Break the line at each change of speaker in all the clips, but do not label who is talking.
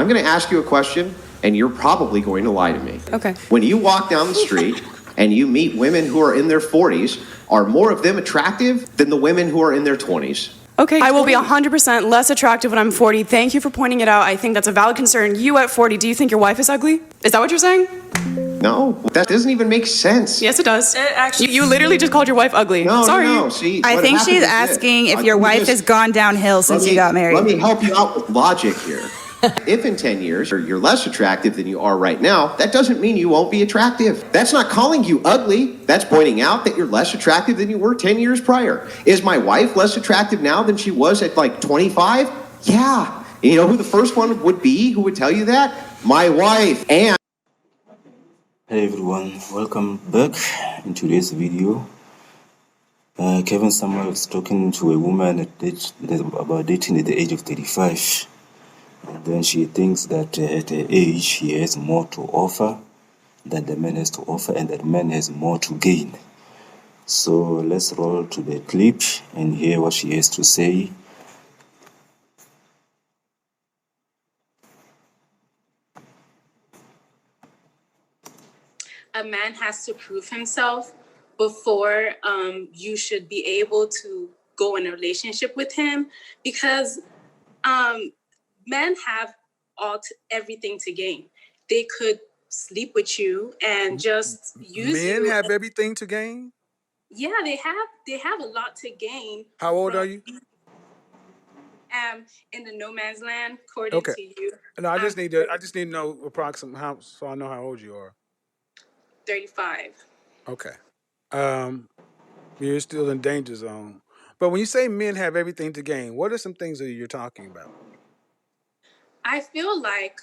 I'm going to ask you a question, and you're probably going to lie to me.
Okay.
When you walk down the street and you meet women who are in their 40s, are more of them attractive than the women who are in their 20s?
Okay, I will be 100% less attractive when I'm 40. Thank you for pointing it out. I think that's a valid concern. You at 40, do you think your wife is ugly? Is that what you're saying?
No, that doesn't even make sense.
Yes, it does. You literally just called your wife ugly.
No,
Sorry.
no, no. See,
I
what
think
happened
she's
is this.
asking if
Let
your
me
wife
just-
has gone downhill since you got married.
Let me help you out with logic here. If in 10 years you're less attractive than you are right now, that doesn't mean you won't be attractive. That's not calling you ugly. That's pointing out that you're less attractive than you were 10 years prior. Is my wife less attractive now than she was at like 25? Yeah. And you know who the first one would be who would tell you that? My wife. And
Hey everyone, welcome back in today's video. Kevin Samuel is talking to a woman about dating at the age of 35. And then she thinks that at her age she has more to offer than the man has to offer, and that man has more to gain. So let's roll to the clip and hear what she has to say.
A man has to prove himself before you should be able to go in a relationship with him, because men have everything to gain. They could sleep with you and just use you.
Men have everything to gain?
Yeah, they have a lot to gain.
How old are you?
In the no man's land, according
Okay.
to you.
No, I just need to know approximately how, so I know how old you are.
35.
Okay. You're still in danger zone. But when you say men have everything to gain, what are some things that you're talking about?
I feel like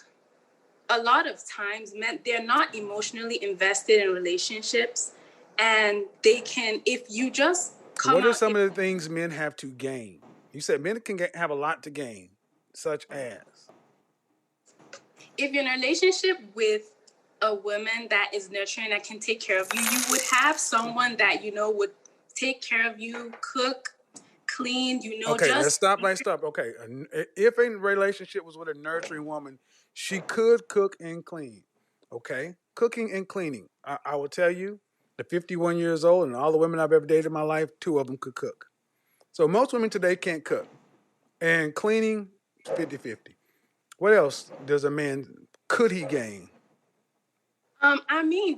a lot of times men, they're not emotionally invested in relationships, and they can, if you just come
What are
out,
some of the things men have to gain? You said men can have a lot to gain, such as?
if you're in a relationship with a woman that is nurturing, that can take care of you, you would have someone that would take care of you, cook, clean,
Okay,
just
let's stop. Okay, if a relationship was with a nurturing woman, she could cook and clean. Okay, cooking and cleaning. I will tell you, at 51 years old, and all the women I've ever dated in my life, 2 of them could cook. So most women today can't cook. And cleaning, 50-50. What else does a man, could he gain?
I mean,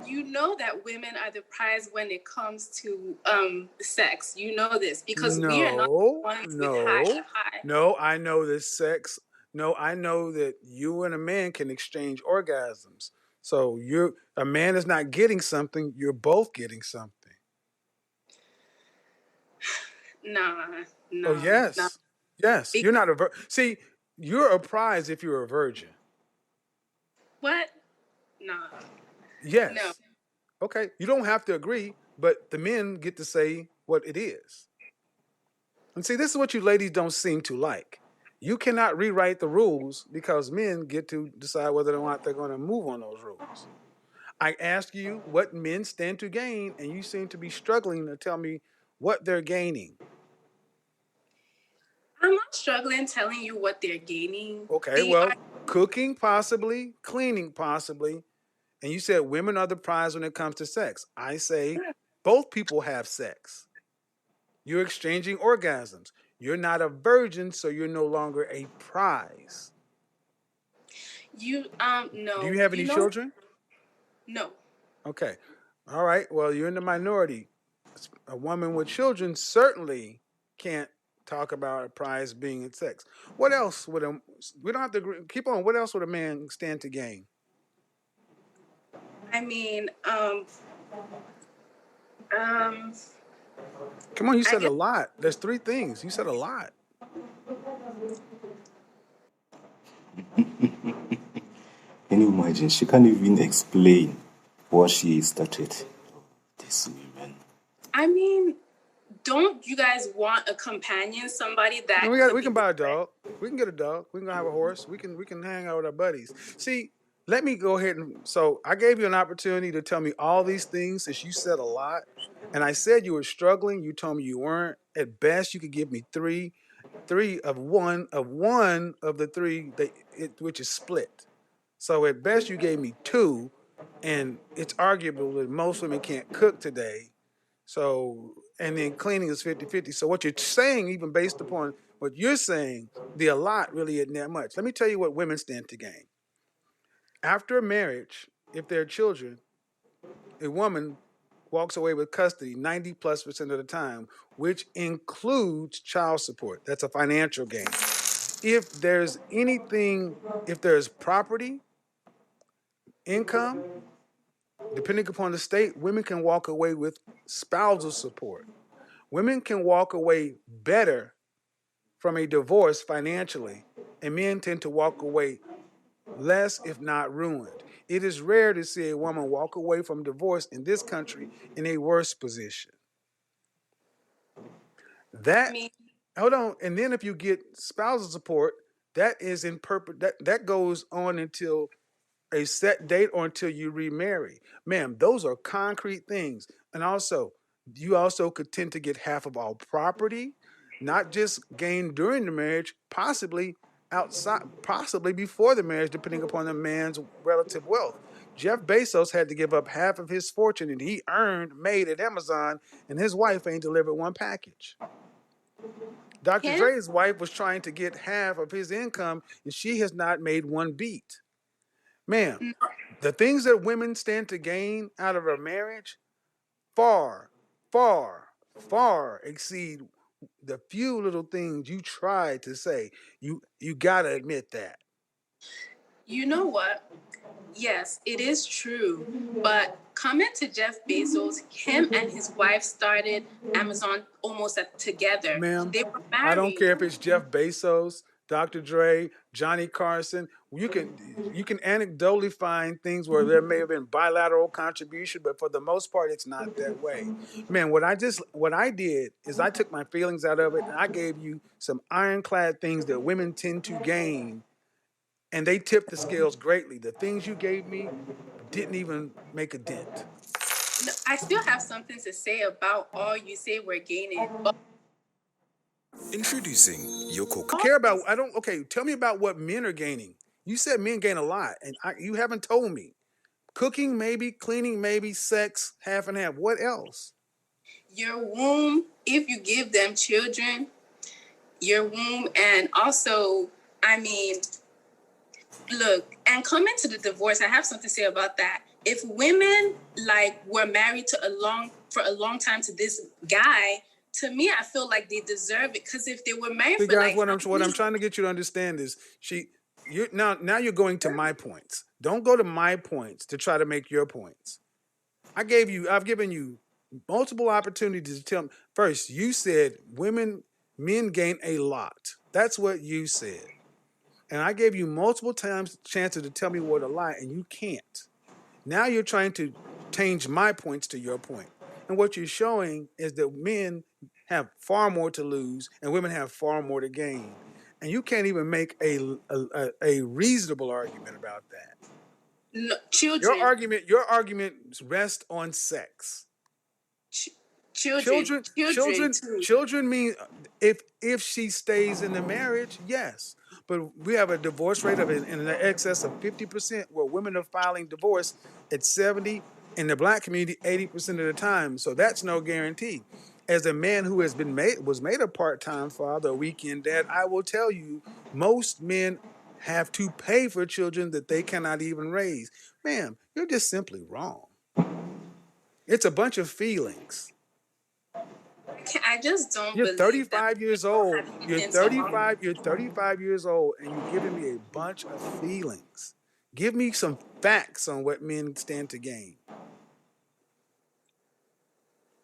that women are the prize when it comes to sex. You know this because we are not the ones with high.
No, I know this sex. No, I know that you and a man can exchange orgasms. So a man is not getting something, you're both getting something.
Nah,
Oh, yes.
nah.
Yes. You're not a see, you're a prize if you're a virgin.
What? Nah.
Yes.
No.
Okay. You don't have to agree, but the men get to say what it is. And see, this is what you ladies don't seem to like. You cannot rewrite the rules because men get to decide whether or not they're going to move on those rules. I ask you what men stand to gain, and you seem to be struggling to tell me what they're gaining.
I'm not struggling telling you what they're gaining.
Okay, well, cooking possibly, cleaning possibly, and you said women are the prize when it comes to sex. I say both people have sex. You're exchanging orgasms. You're not a virgin, so you're no longer a prize.
No.
Do you have any children?
No.
Okay. All right. Well, you're in the minority. A woman with children certainly can't talk about a prize being in sex. What else would we don't have to keep on. What else would a man stand to gain?
I mean,
Come on, you said a lot. There's 3 things. You said a lot.
Can you imagine? She can't even explain what she started. These women.
I mean, don't you guys want a companion, somebody that
We can buy a dog. We can get a dog. We can have a horse. We can hang out with our buddies. See, let me go ahead and so I gave you an opportunity to tell me all these things since you said a lot. And I said you were struggling. You told me you weren't. At best, you could give me 3. one of the three, which is split. So at best, you gave me two, and it's arguable that most women can't cook today. So, and then cleaning is 50-50. So what you're saying, even based upon what you're saying, the a lot really isn't that much. Let me tell you what women stand to gain. After a marriage, if there are children, a woman walks away with custody 90+% of the time, which includes child support. That's a financial gain. If there's property, income, depending upon the state, women can walk away with spousal support. Women can walk away better from a divorce financially, and men tend to walk away less, if not ruined. It is rare to see a woman walk away from divorce in this country in a worse position.
I
That
mean,
hold on, and then if you get spousal support, that is that goes on until a set date or until you remarry. Ma'am, those are concrete things. And also, you also could tend to get half of all property, not just gained during the marriage, possibly outside, possibly before the marriage, depending upon the man's relative wealth. Jeff Bezos had to give up half of his fortune and he made at Amazon, and his wife ain't delivered one package. Dr.
him,
Dre's wife was trying to get half of his income, and she has not made one beat. Ma'am, the things that women stand to gain out of a marriage far, far, far exceed the few little things you try to say. You gotta admit that.
you know what? Yes, it is true. But comment to Jeff Bezos, him and his wife started Amazon almost together.
Ma'am,
They were
I don't
married.
care if it's Jeff Bezos, Dr. Dre, Johnny Carson. You can anecdotally find things where there may have been bilateral contribution, but for the most part, it's not that way. Man, what I did is I took my feelings out of it and I gave you some ironclad things that women tend to gain, and they tipped the scales greatly. The things you gave me didn't even make a dent.
No, I still have something to say about all you say we're gaining, but
Introducing your
I
coca.
care about. I don't. Okay, tell me about what men are gaining. You said men gain a lot, and you haven't told me. Cooking, maybe. Cleaning, maybe. Sex, half and half. What else?
your womb, if you give them children, your womb, and also, I mean, look, and coming to the divorce, I have something to say about that. If women like were married for a long time to this guy, to me, I feel like they deserve it. Because if they were married
See,
for
guys,
like
what I'm trying to get you to understand is you now you're going to my points. Don't go to my points to try to make your points. I've given you multiple opportunities to tell me. First, you said men gain a lot. That's what you said. And I gave you multiple times chances to tell me what a lie, and you can't. Now you're trying to change my points to your point. And what you're showing is that men have far more to lose and women have far more to gain. And you can't even make a reasonable argument about that.
no,
Your argument rests on sex.
ch- children,
Children,
children
children,
too.
children mean if she stays in the marriage, yes. But we have a divorce rate of in excess of 50%, where women are filing divorce at 70, in the black community 80% of the time. So that's no guarantee. As a man who was made a part-time father, a weekend dad, I will tell you, most men have to pay for children that they cannot even raise. Ma'am, you're just simply wrong. It's a bunch of feelings.
I just don't
You're
believe that
35
women
years
don't
old.
have
You're
anything to offer.
35. You're 35 years old, and you're giving me a bunch of feelings. Give me some facts on what men stand to gain.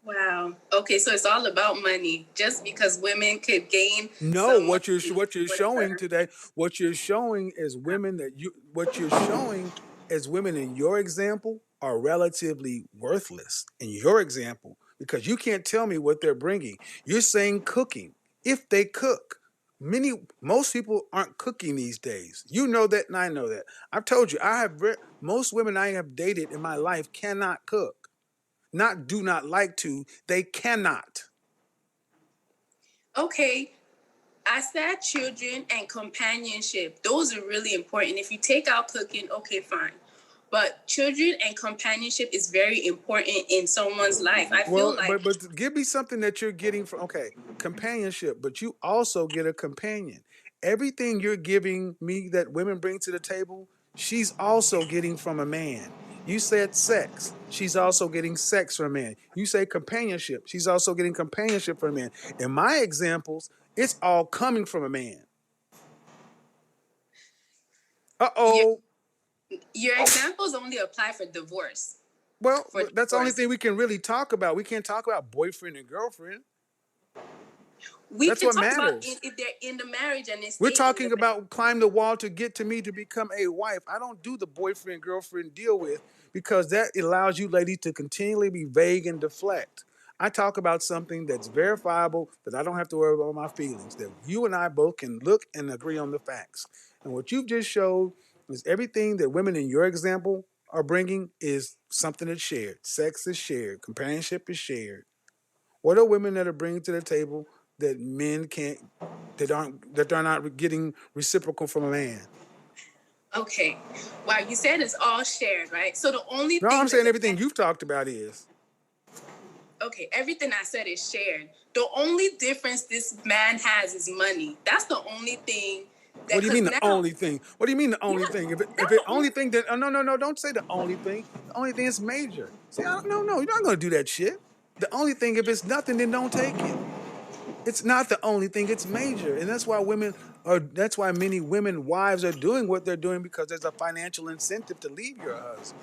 Wow. Okay, so it's all about money. Just because women could gain
No,
some
what you're showing
whatever.
today, what you're showing is what you're showing as women in your example are relatively worthless in your example, because you can't tell me what they're bringing. You're saying cooking. If they cook, most people aren't cooking these days. You know that, and I know that. I've told you, most women I have dated in my life cannot cook. Not do not like to, they cannot.
Okay, I said children and companionship. Those are really important. If you take out cooking, okay, fine. But children and companionship is very important in someone's life. I feel like
but give me something that you're getting from companionship, but you also get a companion. Everything you're giving me that women bring to the table, she's also getting from a man. You said sex, she's also getting sex from a man. You say companionship, she's also getting companionship from a man. In my examples, it's all coming from a man. Uh-oh.
your examples only apply for divorce.
Well,
For
that's the only
divorce.
thing we can really talk about. We can't talk about boyfriend and girlfriend.
We
That's
can
what
talk about
matters.
if they're in the marriage and they
We're
stay in
talking
the
about climb the wall to get to me to become a wife. I don't do the boyfriend girlfriend deal with, because that allows you ladies to continually be vague and deflect. I talk about something that's verifiable, that I don't have to worry about my feelings, that you and I both can look and agree on the facts. And what you've just showed is everything that women in your example are bringing is something that's shared. Sex is shared. Companionship is shared. What are women that are bringing to the table that men can't, that are not getting reciprocal from a man?
Okay. Wow, you said it's all shared, right? So the only
No, I'm
thing that
saying everything you've talked about is.
okay, everything I said is shared. The only difference this man has is money. That's the only thing
What
that
do you
because
mean the
now,
only thing? What do you mean the only
yeah,
thing? If
that's
it
the
only
only
thing that no, don't say the only thing. The only thing is major. See, no, you're not gonna do that shit. The only thing, if it's nothing, then don't take it. It's not the only thing, it's major. And that's why many women wives are doing what they're doing, because there's a financial incentive to leave your husband.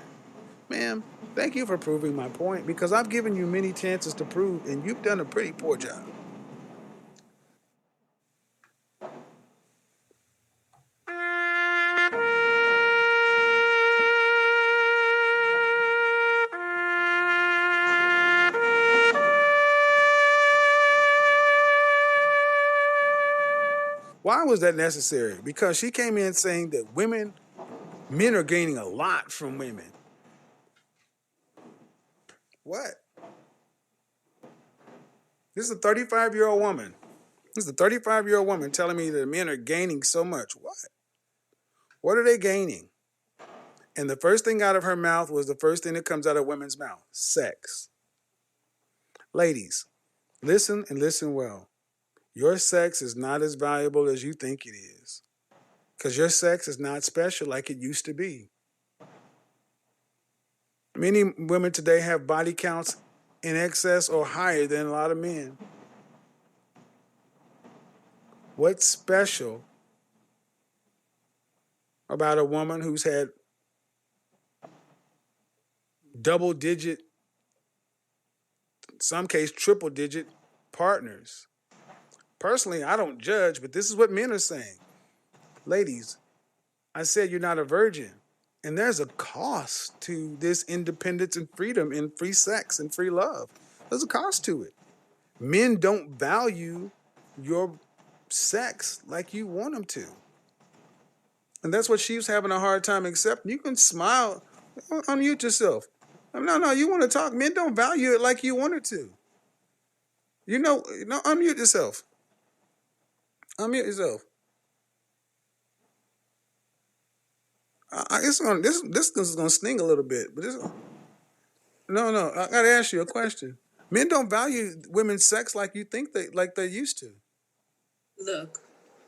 Ma'am, thank you for proving my point, because I've given you many chances to prove, and you've done a pretty poor job. Why was that necessary? Because she came in saying that men are gaining a lot from women. What? This is a 35-year-old woman. This is a 35-year-old woman telling me that men are gaining so much. What? What are they gaining? And the first thing out of her mouth was the first thing that comes out of women's mouth: sex. Ladies, listen and listen well. Your sex is not as valuable as you think it is, because your sex is not special like it used to be. Many women today have body counts in excess or higher than a lot of men. What's special about a woman who's had double digit, some case triple digit partners? Personally, I don't judge, but this is what men are saying. Ladies, I said you're not a virgin. And there's a cost to this independence and freedom and free sex and free love. There's a cost to it. Men don't value your sex like you want them to. And that's what she's having a hard time accepting. You can smile, unmute yourself. No, you want to talk. Men don't value it like you want it to. No, unmute yourself. Unmute yourself. This is gonna sting a little bit, but no. I gotta ask you a question. Men don't value women's sex like you think they used to.
look.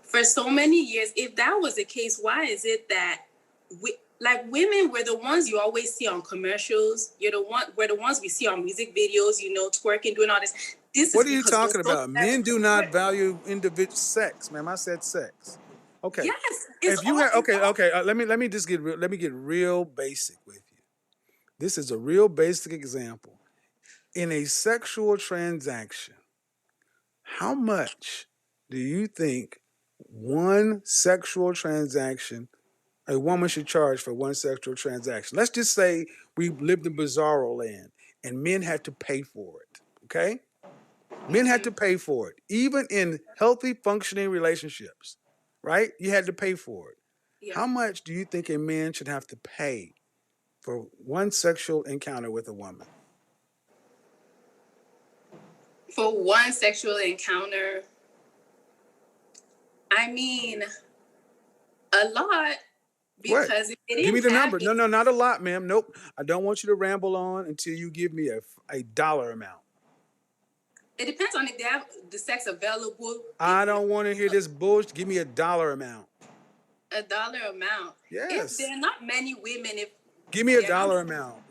For so many years, if that was the case, why is it that like women were the ones you always see on commercials? We're the ones we see on music videos, twerking, doing all this. This
What
is
are you
because we're
talking
so
about? Men do not
desperate.
value individual sex, ma'am. I said sex. Okay.
Yes, it's
If you
all
have
involved.
okay, let me get real basic with you. This is a real basic example. In a sexual transaction, how much do you think one sexual transaction a woman should charge for one sexual transaction? Let's just say we lived in bizarro land and men had to pay for it. Okay? Men had to pay for it. Even in healthy, functioning relationships, right? You had to pay for it.
Yeah.
How much do you think a man should have to pay for one sexual encounter with a woman?
For one sexual encounter, I mean, a lot,
What?
because if they
Give me
didn't
the
have
number.
it,
No, not a lot, ma'am. Nope. I don't want you to ramble on until you give me a dollar amount.
it depends on if they have the sex available.
I don't want to hear this bullshit. Give me a dollar amount.
A dollar amount. If
Yes.
there are not many women, if
Give me a
they're not
dollar amount.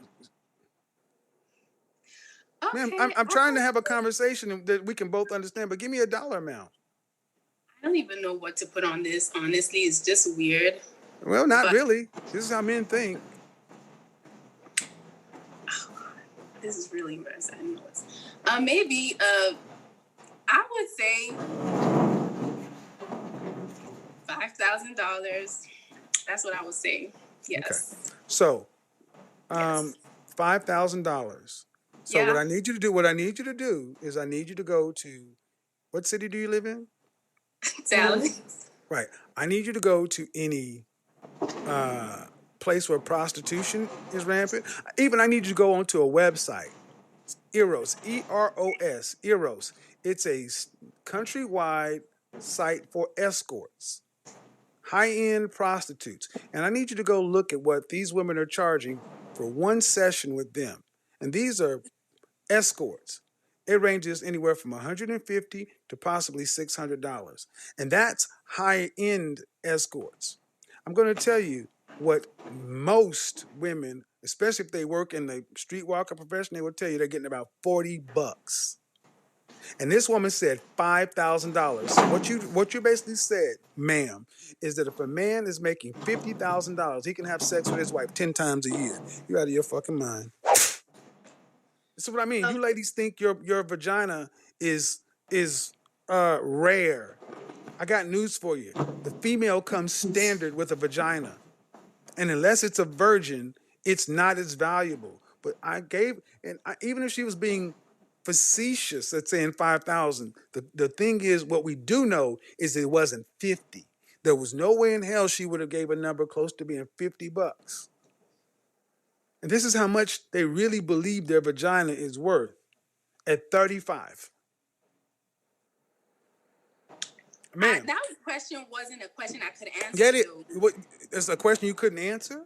Ma'am,
okay,
I'm trying to have a conversation that we can both understand, but give me a dollar amount.
I don't even know what to put on this. Honestly, it's just weird.
Well, not
But
really. This is how men think.
this is really embarrassing. I know it's, maybe I would say $5,000. That's what I would say.
Okay.
Yes.
So,
Yes.
$5,000. So
Yeah.
what I need you to do is I need you to go to, what city do you live in?
Dallas.
Right. I need you to go to any place where prostitution is rampant. Even I need you to go onto a website. Eros, Eros, Eros. It's a countrywide site for escorts, high-end prostitutes. And I need you to go look at what these women are charging for one session with them. And these are escorts. It ranges anywhere from $150 to possibly $600. And that's high-end escorts. I'm going to tell you what most women, especially if they work in the streetwalker profession, they will tell you they're getting about $40. And this woman said $5,000. So what you basically said, ma'am, is that if a man is making $50,000, he can have sex with his wife 10 times a year. You're out of your fucking mind. This is what I mean. You ladies think your vagina is rare. I got news for you. The female comes standard with a vagina. And unless it's a virgin, it's not as valuable. But even if she was being facetious at saying 5,000, the thing is, what we do know is it wasn't 50. There was no way in hell she would have gave a number close to being $50. And this is how much they really believe their vagina is worth at 35. Ma'am,
That question wasn't a question I could answer
get it?
though.
What, it's a question you couldn't answer?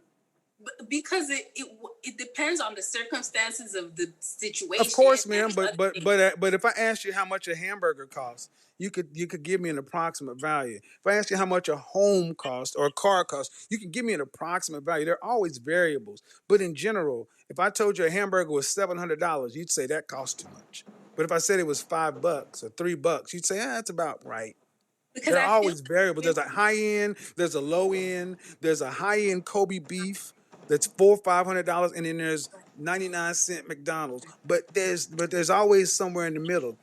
Because it depends on the circumstances of the situation.
Of course,
and
ma'am.
the
But
other
but
things.
but uh, but if I asked you how much a hamburger costs, you could give me an approximate value. If I asked you how much a home costs or a car costs, you can give me an approximate value. There are always variables, but in general, if I told you a hamburger was $700, you'd say that costs too much. But if I said it was $5 or $3, you'd say that's about right.
Because
There are
I feel
always variables. There's a high end, there's a low end, there's a high end Kobe beef that's $400-500, and then there's 99-cent McDonald's. But there's always somewhere in the middle.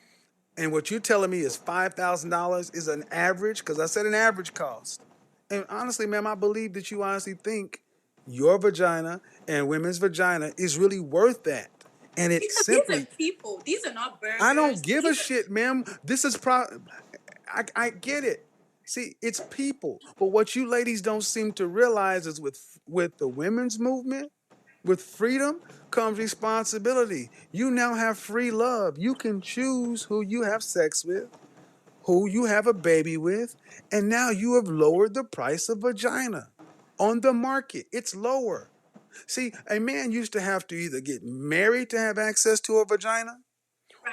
And what you're telling me is $5,000 is an average, because I said an average cost. And honestly, ma'am, I believe that you honestly think your vagina and women's vagina is really worth that. And it's
because these
simply,
are people. These are not
I don't
burgers.
give a
These are
shit, ma'am. This is I get it. See, it's people. But what you ladies don't seem to realize is with the women's movement, with freedom comes responsibility. You now have free love. You can choose who you have sex with, who you have a baby with, and now you have lowered the price of vagina on the market. It's lower. See, a man used to have to either get married to have access to a vagina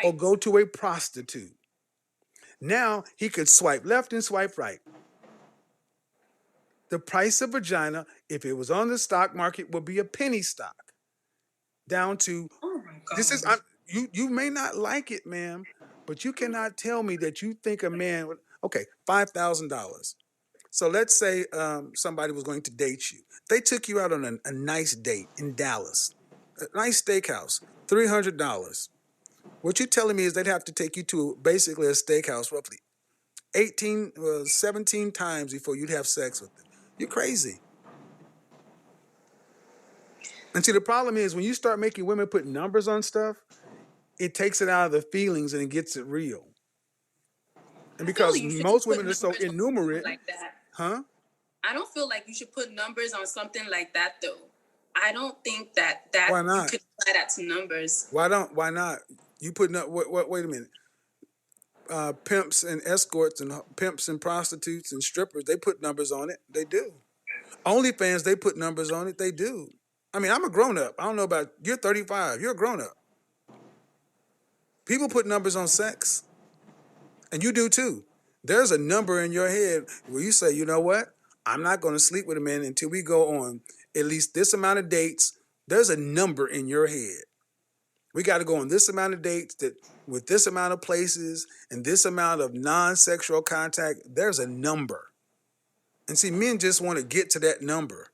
or
right.
go to a prostitute. Now he could swipe left and swipe right. The price of vagina, if it was on the stock market, would be a penny stock. Down to
Oh my
this is
god.
you may not like it, ma'am, but you cannot tell me that you think a man would okay, $5,000. So let's say somebody was going to date you. They took you out on a nice date in Dallas, a nice steakhouse, $300. What you're telling me is they'd have to take you to basically a steakhouse roughly 17 times before you'd have sex with them. You're crazy. And see, the problem is when you start making women put numbers on stuff, it takes it out of the feelings and it gets it real. And
I feel
because
you shouldn't
most
put
women are
numbers
so
on something
innumerate,
like that.
huh?
I don't feel like you should put numbers on something like that though. I don't think that
Why
you
not?
could apply that to numbers.
Why not? You putting up, wait a minute. pimps and escorts and pimps and prostitutes and strippers, they put numbers on it. They do. OnlyFans, they put numbers on it. They do. I mean, I'm a grown up. I don't know about you're 35. You're a grown up. People put numbers on sex, and you do too. There's a number in your head where you say, you know what? I'm not going to sleep with a man until we go on at least this amount of dates. There's a number in your head. We got to go on this amount of dates that with this amount of places and this amount of non-sexual contact. There's a number. And see, men just want to get to that number.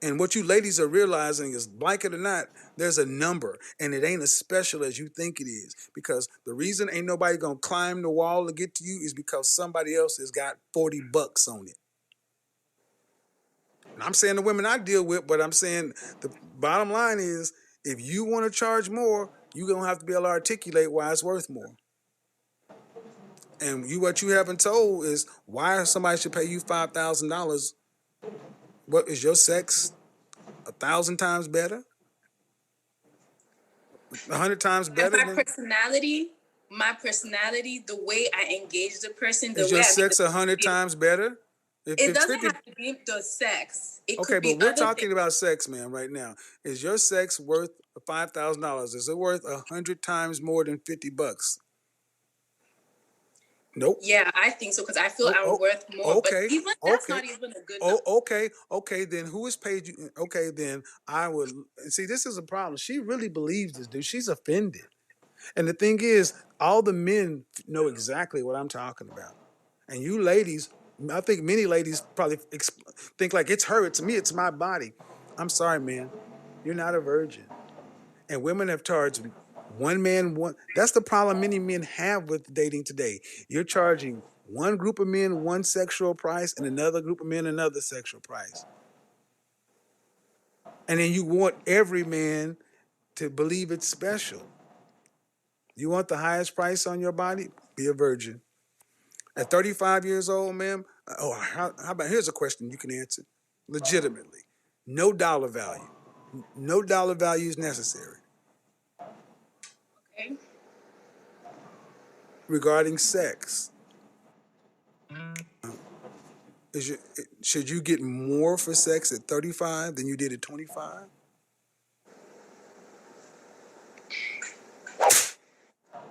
And what you ladies are realizing is, like it or not, there's a number, and it ain't as special as you think it is. Because the reason ain't nobody gonna climb the wall to get to you is because somebody else has got $40 on it. And I'm saying the women I deal with, but I'm saying the bottom line is, if you want to charge more, you're gonna have to be able to articulate why it's worth more. And what you haven't told is why somebody should pay you $5,000. What is your sex 1,000 times better? 100 times better
And
than?
my personality, the way I engage the person, the
Is
way
your
I make
sex 100 times better?
it doesn't have to be the sex. It
Okay,
could be
but we're
other
talking
things.
about sex, man, right now. Is your sex worth $5,000? Is it worth 100 times more than $50? Nope.
Yeah, I think so because I feel I'm worth more.
Okay,
But even that's not even a good number.
okay. Then who has paid you? Okay, then I would see. This is a problem. She really believes this, dude. She's offended, and the thing is, all the men know exactly what I'm talking about, and you ladies, I think many ladies probably think like it's her, it's me, it's my body. I'm sorry, man, you're not a virgin, and women have charged one man one. That's the problem many men have with dating today. You're charging one group of men one sexual price and another group of men another sexual price. And then you want every man to believe it's special. You want the highest price on your body? Be a virgin. At 35 years old, ma'am, how about, here's a question you can answer legitimately. No dollar value. No dollar value is necessary.
Okay.
Regarding sex, should you get more for sex at 35 than you did at 25?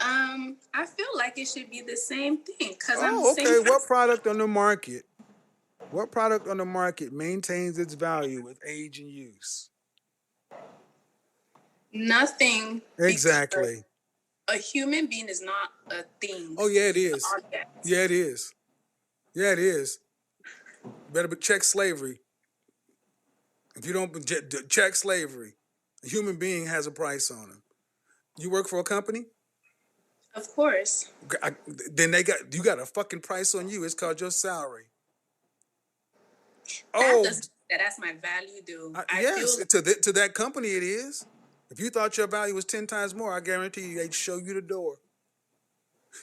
I feel like it should be the same thing because I'm the
Oh,
same
okay. What
person.
product on the market? What product on the market maintains its value with age and use?
Nothing. Because
Exactly.
a human being is not a thing.
Oh, yeah, it
It's an
is.
object.
Yeah, it is. Yeah, it is. Better check slavery. If you don't check slavery, a human being has a price on him. You work for a company?
Of course.
Then you got a fucking price on you. It's called your salary.
That
Oh,
doesn't that's my value though. I
yes,
feel
to that company it is. If you thought your value was 10 times more, I guarantee you they'd show you the door.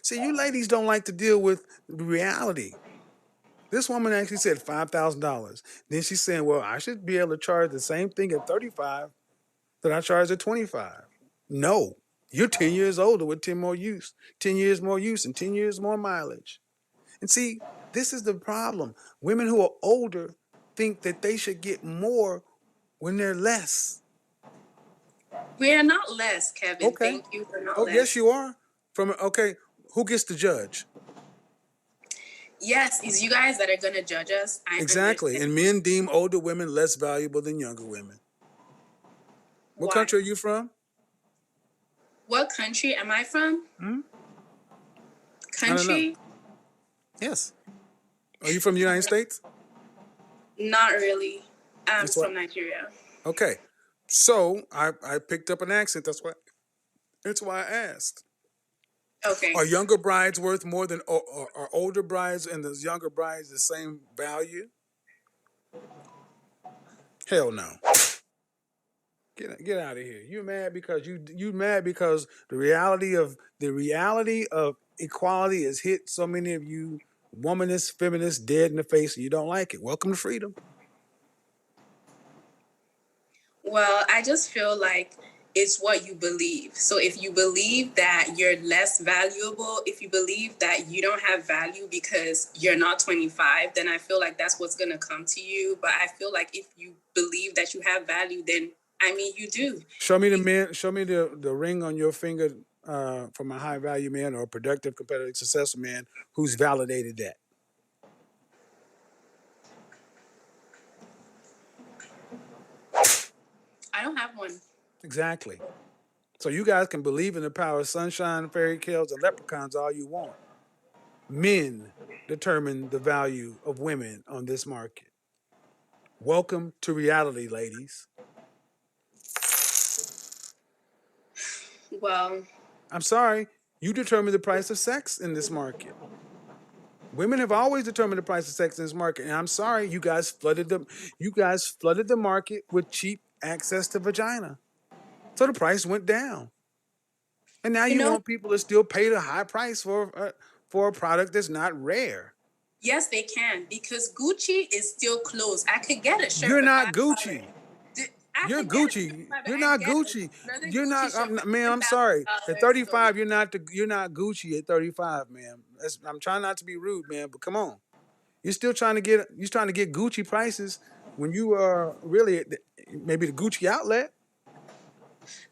See, you ladies don't like to deal with reality. This woman actually said $5,000. Then she's saying, well, I should be able to charge the same thing at 35 that I charge at 25. No, you're 10 years older with 10 years more use, and 10 years more mileage. And see, this is the problem. Women who are older think that they should get more when they're less.
we're not less, Kevin.
Okay.
Thank you. We're not
Oh,
less.
yes, you are. Okay, who gets to judge?
Yes, it's you guys that are gonna judge us. I
Exactly.
understand.
And men deem older women less valuable than younger women. What
Why?
country are you from?
What country am I from?
I don't know.
Country?
Yes. Are you from the United States?
Not really. I'm
That's what-
from Nigeria.
Okay. So I picked up an accent. That's why I asked.
Okay.
Are younger brides worth more than are older brides and the younger brides the same value? Hell no. Get out of here. You mad because you mad because the reality of equality has hit so many of you womanists, feminists dead in the face, and you don't like it. Welcome to freedom.
Well, I just feel like it's what you believe. So if you believe that you're less valuable, if you believe that you don't have value because you're not 25, then I feel like that's what's going to come to you. But I feel like if you believe that you have value, then I mean, you do.
Show me the man. Show me the ring on your finger from a high value man or a productive, competitive, successful man who's validated that.
I don't have one.
Exactly. So you guys can believe in the power of sunshine, fairy tales, and leprechauns all you want. Men determine the value of women on this market. Welcome to reality, ladies.
Well,
I'm sorry, you determine the price of sex in this market. Women have always determined the price of sex in this market, and I'm sorry, you guys flooded the market with cheap access to vagina. So the price went down. And now
you
you
know,
want people to still pay the high price for a product that's not rare.
yes, they can, because Gucci is still closed. I could get a shirt
You're
for
not
$5.
Gucci.
I
You're
could get a shirt
Gucci.
for $5
You're
and
not
get
Gucci.
another
You're
Gucci
not,
shirt for
man. I'm sorry. At
$10,000. So
35, you're not Gucci at 35, man. I'm trying not to be rude, man, but come on. You're trying to get Gucci prices when you are really at maybe the Gucci outlet.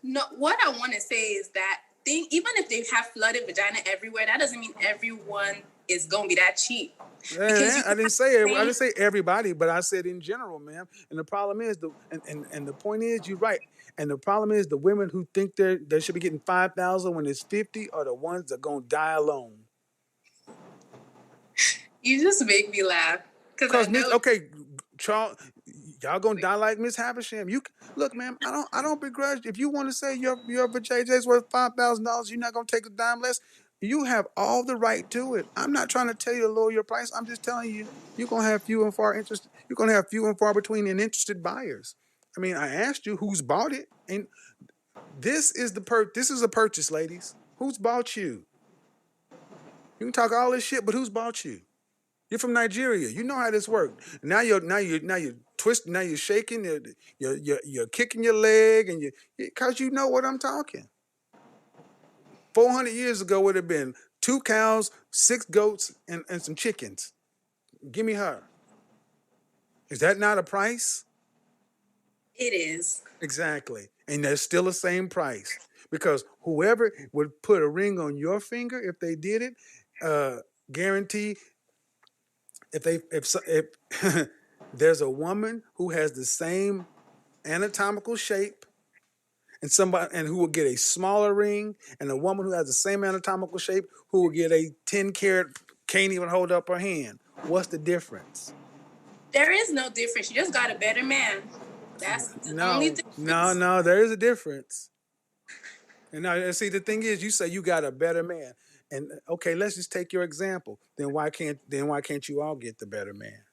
no, what I want to say is that even if they have flooded vagina everywhere, that doesn't mean everyone is going to be that cheap. Because you
I
can
didn't
have
say
the
I
same.
didn't say everybody, but I said in general, ma'am. And the problem is and the point is you're right. And the problem is the women who think they should be getting 5,000 when it's 50 are the ones that are gonna die alone.
You just make me laugh because I
Cause Miss,
know.
okay, Charles, y'all gonna die like Miss Havisham. Look, ma'am. I don't begrudge. If you want to say your JJ's worth $5,000, you're not gonna take a dime less. You have all the right to it. I'm not trying to tell you to lower your price. I'm just telling you you're gonna have few and far interest. You're gonna have few and far between and interested buyers. I mean, I asked you who's bought it, and this is This is a purchase, ladies. Who's bought you? You can talk all this shit, but who's bought you? You're from Nigeria. You know how this works. Now you're twisting. Now you're shaking. You're kicking your leg, and because you know what I'm talking. 400 years ago would have been 2 cows, 6 goats, and some chickens. Give me her. Is that not a price?
It is.
Exactly. And there's still the same price because whoever would put a ring on your finger if they did it, guarantee if there's a woman who has the same anatomical shape and who will get a smaller ring, and a woman who has the same anatomical shape who will get a 10 carat, can't even hold up her hand. What's the difference?
There is no difference. You just got a better man. That's the only difference.
No, there is a difference. And now, see, the thing is, you say you got a better man, and okay, let's just take your example. Then why can't you all get the better man?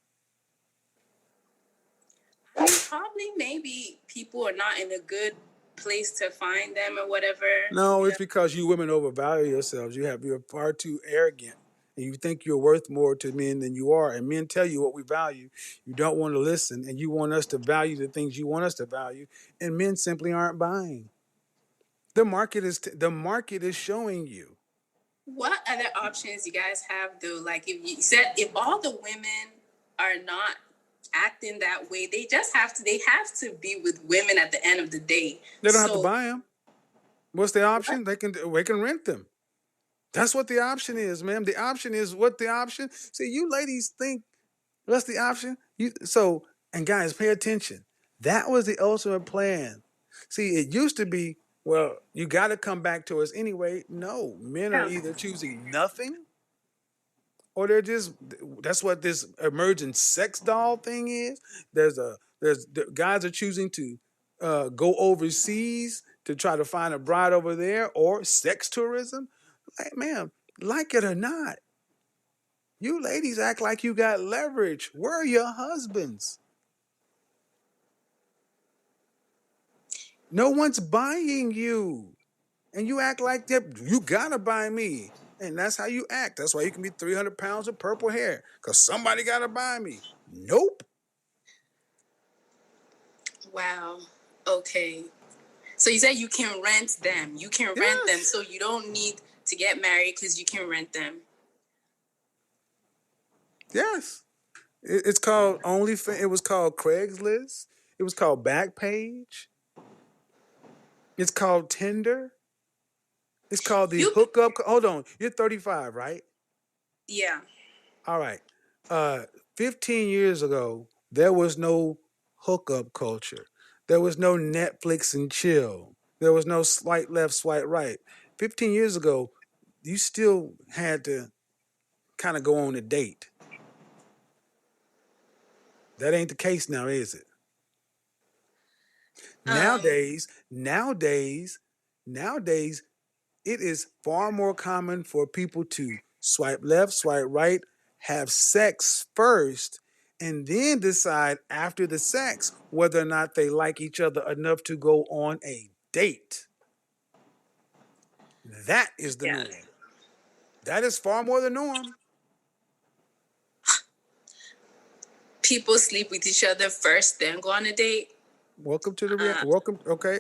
I mean, probably maybe people are not in a good place to find them or whatever.
No,
You
it's
know,
because you women overvalue yourselves. You're far too arrogant, and you think you're worth more to men than you are. And men tell you what we value. You don't want to listen, and you want us to value the things you want us to value, and men simply aren't buying. The market is showing you.
what other options you guys have though? Like if you said if all the women are not acting that way, they have to be with women at the end of the day.
They don't have to
So
buy them. What's the
what?
option? They can rent them. That's what the option is, ma'am. The option is what the option. See, you ladies think what's the option? And guys, pay attention. That was the ultimate plan. See, it used to be, well, you got to come back to us anyway. No, men are
Yeah.
either choosing nothing or that's what this emergent sex doll thing is. Guys are choosing to go overseas to try to find a bride over there or sex tourism. Like, ma'am, like it or not, you ladies act like you got leverage. Where are your husbands? No one's buying you. And you act like that. You gotta buy me. And that's how you act. That's why you can be 300 pounds of purple hair. Because somebody gotta buy me. Nope.
Wow. Okay. So you said you can rent them. You can rent them,
Yes.
so you don't need to get married because you can rent them.
Yes. It's called OnlyFans. It was called Craigslist. It was called Backpage. It's called Tinder. It's called the
You,
hookup. Hold on. You're 35, right?
yeah.
All right. Uh, 15 years ago, there was no hookup culture. There was no Netflix and chill. There was no swipe left, swipe right. 15 years ago, you still had to kind of go on a date. That ain't the case now, is it?
Um,
Nowadays, it is far more common for people to swipe left, swipe right, have sex first, and then decide after the sex whether or not they like each other enough to go on a date. That is the
yeah.
norm. That is far more the norm.
People sleep with each other first, then go on a date.
Welcome to the
Uh,
welcome. Okay.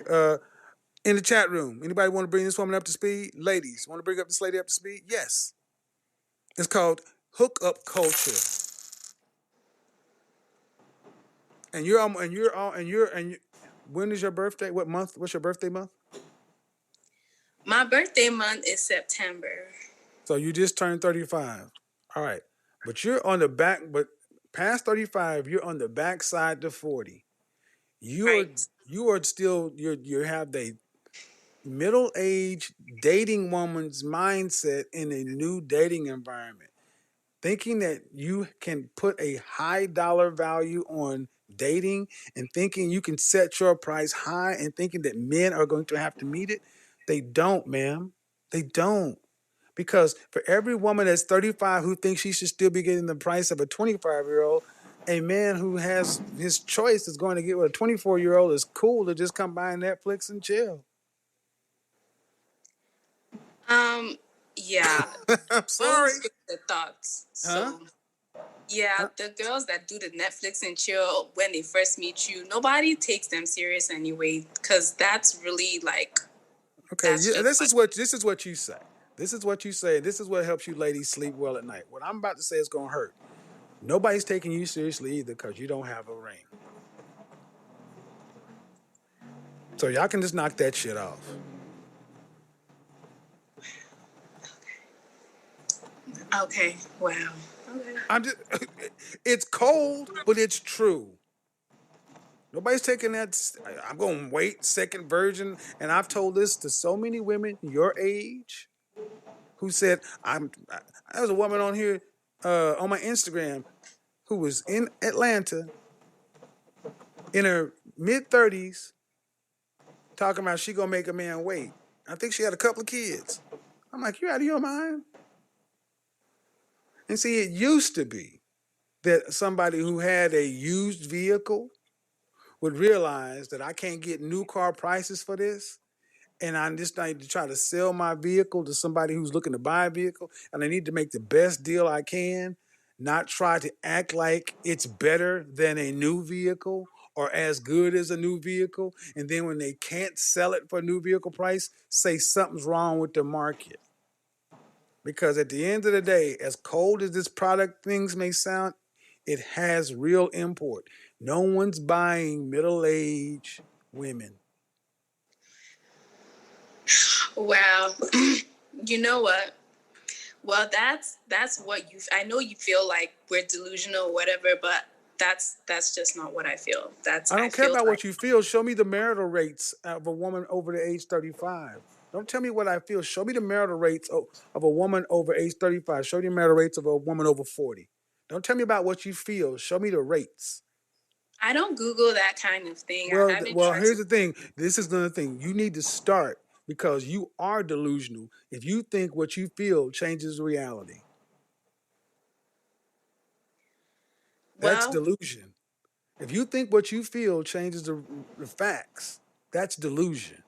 In the chat room, anybody want to bring this woman up to speed? Ladies, want to bring up this lady up to speed? Yes. It's called hookup culture. And you're and you're all and you, when is your birthday? What month? What's your birthday month?
my birthday month is September.
So you just turned 35. All right. But you're on the back, but past 35, you're on the back side to 40. You're
Right.
you are still you have the middle age dating woman's mindset in a new dating environment. Thinking that you can put a high dollar value on dating and thinking you can set your price high and thinking that men are going to have to meet it, they don't, ma'am. They don't. Because for every woman that's 35 who thinks she should still be getting the price of a 25-year-old, a man who has his choice is going to get with a 24-year-old is cool to just come by Netflix and chill.
Um, yeah.
I'm
Both
sorry.
schools of thoughts.
Huh?
So yeah,
Huh?
the girls that do the Netflix and chill when they first meet you, nobody takes them serious anyway, because that's really like
Okay,
that's
yeah,
just
this
what.
is what you say. This is what you say. This is what helps you ladies sleep well at night. What I'm about to say is gonna hurt. Nobody's taking you seriously either because you don't have a ring. So y'all can just knock that shit off.
Okay, wow. Okay.
I'm just it's cold, but it's true. Nobody's taking that. I'm going to wait, second virgin. And I've told this to so many women your age who said, there was a woman on here on my Instagram who was in Atlanta in her mid 30s talking about she going to make a man wait. I think she had a couple of kids. I'm like, you out of your mind? And see, it used to be that somebody who had a used vehicle would realize that I can't get new car prices for this. And I just need to try to sell my vehicle to somebody who's looking to buy a vehicle. And I need to make the best deal I can, not try to act like it's better than a new vehicle or as good as a new vehicle. And then when they can't sell it for a new vehicle price, say something's wrong with the market. Because at the end of the day, as cold as this product things may sound, it has real import. No one's buying middle-aged women.
Wow. You know what? Well, that's what you. I know you feel like we're delusional, or whatever, but that's just not what I feel. That's
I
I
don't care
feel
about
like.
what you feel. Show me the marital rates of a woman over the age 35. Don't tell me what I feel. Show me the marital rates of a woman over age 35. Show me the marital rates of a woman over 40. Don't tell me about what you feel. Show me the rates.
I don't Google that kind of thing. I haven't
Well,
tried
here's
to.
the thing. This is the thing. You need to start because you are delusional. If you think what you feel changes reality, that's
Well,
delusion. If you think what you feel changes the facts, that's delusion.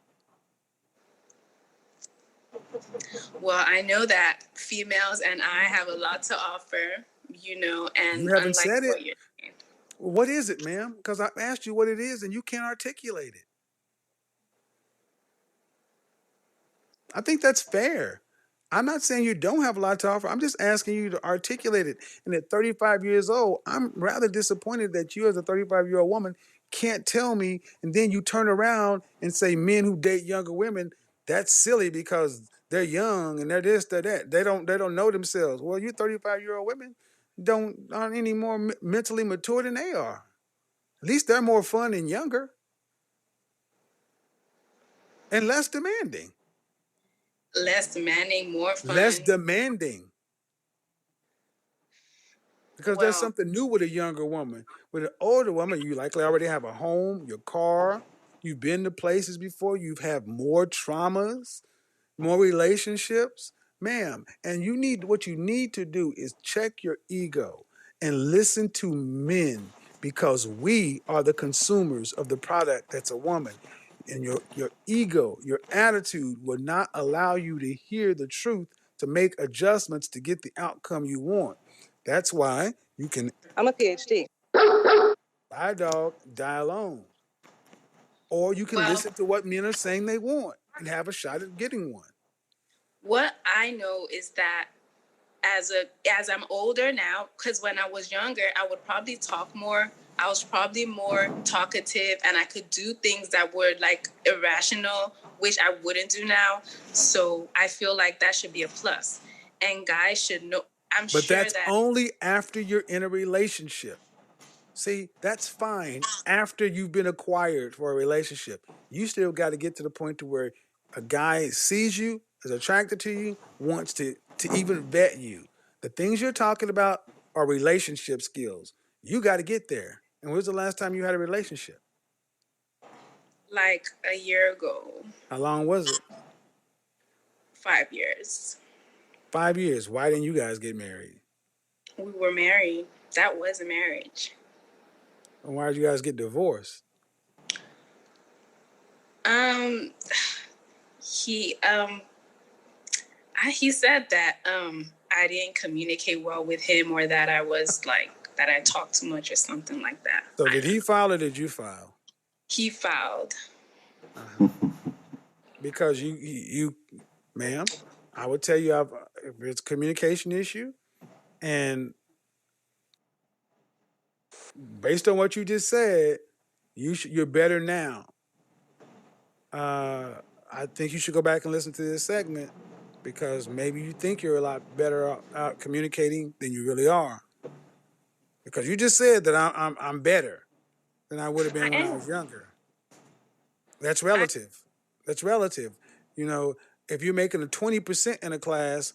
well, I know that females and I have a lot to offer,
You
and
haven't
unlike
said it.
what you're saying.
What is it, ma'am? Because I asked you what it is and you can't articulate it. I think that's fair. I'm not saying you don't have a lot to offer. I'm just asking you to articulate it. And at 35 years old, I'm rather disappointed that you, as a 35-year-old woman, can't tell me. And then you turn around and say men who date younger women, that's silly because they're young and they're this, they're that. They don't know themselves. Well, you 35-year-old women aren't any more mentally mature than they are. At least they're more fun and younger and less demanding.
Less demanding, more
Less
fun.
demanding. Because there's
Well,
something new with a younger woman. With an older woman, you likely already have a home, your car, you've been to places before, you've had more traumas, more relationships. Ma'am, and what you need to do is check your ego and listen to men because we are the consumers of the product that's a woman. And your ego, your attitude will not allow you to hear the truth to make adjustments to get the outcome you want. That's why you can
I'm a PhD.
buy a dog, die alone. Or you can
well,
listen to what men are saying they want and have a shot at getting one.
what I know is that as I'm older now, because when I was younger, I would probably talk more. I was probably more talkative, and I could do things that were like irrational, which I wouldn't do now. So I feel like that should be a plus. And guys should know. I'm
But
sure
that's
that
only after you're in a relationship. See, that's fine after you've been acquired for a relationship. You still got to get to the point to where a guy sees you, is attracted to you, wants to even vet you. The things you're talking about are relationship skills. You got to get there. And when was the last time you had a relationship?
like a year ago,
How long was it?
5 years,
5 years. Why didn't you guys get married?
we were married. That was a marriage.
And why did you guys get divorced?
Um, he he said that I didn't communicate well with him, or that I was like that I talked too much or something like that.
So did he file or did you file?
He filed.
Uh-huh. Because you, ma'am, I would tell you if it's a communication issue, and based on what you just said, you're better now. Uh, I think you should go back and listen to this segment because maybe you think you're a lot better out communicating than you really are. Because you just said that I'm better than I would have
I
been when I
am.
was younger. That's
I,
relative. That's relative. You know, if you're making a 20% in a class,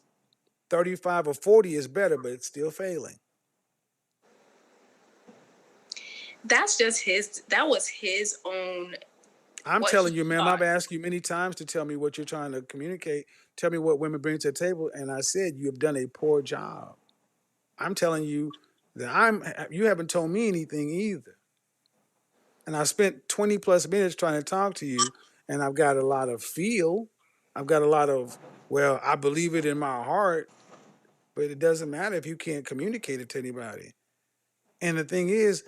35 or 40 is better, but it's still failing.
that's just his. That was his own.
I'm
What
telling
he
you, ma'am, I've
thought.
asked you many times to tell me what you're trying to communicate. Tell me what women bring to the table. And I said, you have done a poor job. I'm telling you that you haven't told me anything either. And I spent 20 plus minutes trying to talk to you, and I've got a lot of feel. I've got a lot of, well, I believe it in my heart, but it doesn't matter if you can't communicate it to anybody. And the thing is,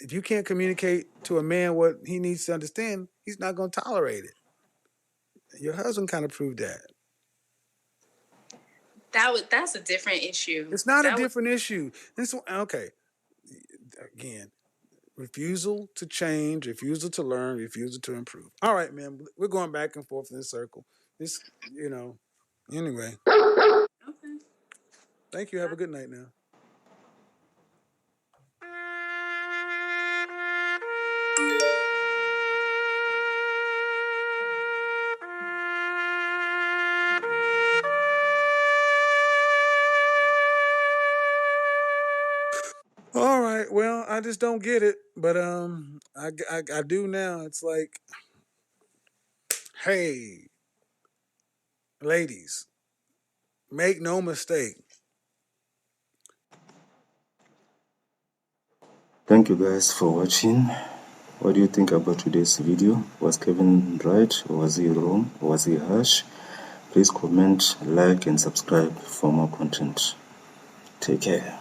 if you can't communicate to a man what he needs to understand, he's not going to tolerate it. Your husband kind of proved that.
That's a different issue.
It's not a
That was
different issue. Okay. Again, refusal to change, refusal to learn, refusal to improve. All right, man. We're going back and forth in this circle. This, anyway.
okay.
Thank you. Have a good night now. All right. Well, I just don't get it, but I do now. It's like, hey, ladies, make no mistake.
Thank you guys for watching. What do you think about today's video? Was Kevin right, or was he wrong, or was he harsh? Please comment, like and subscribe for more content. Take care.